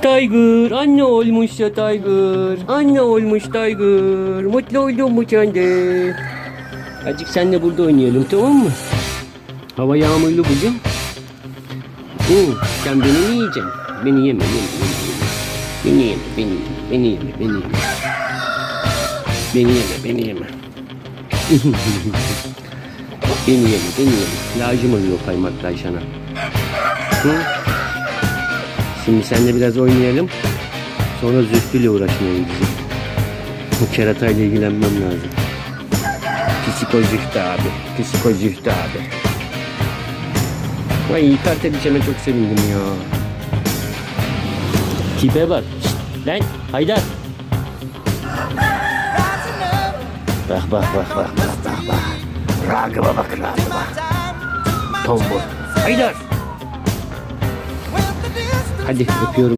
Tiger, anne olmuş ya Tiger. Anne olmuş Tiger. Mutlu oldun mu sen de? Azıcık senle burada oynayalım, tamam mı? Hava yağmurlu bugün. Sen beni mi yiyeceksin? Beni yeme. Beni yeme. Beni yeme. Beni yeme. Lazım oluyor kaymaklar sana. Şimdi seninle biraz oynayalım. Sonra Zühtü'yle uğraşmaya gideceğim. Bu keratayla ilgilenmem lazım. Psiko Zühtü abi. Ay, kart edeceğime çok sevindim ya. Tipe bak. Şşt, lan Haydar. Bak. Ragıma bak. Tombul. Haydar. Hadi öpüyorum.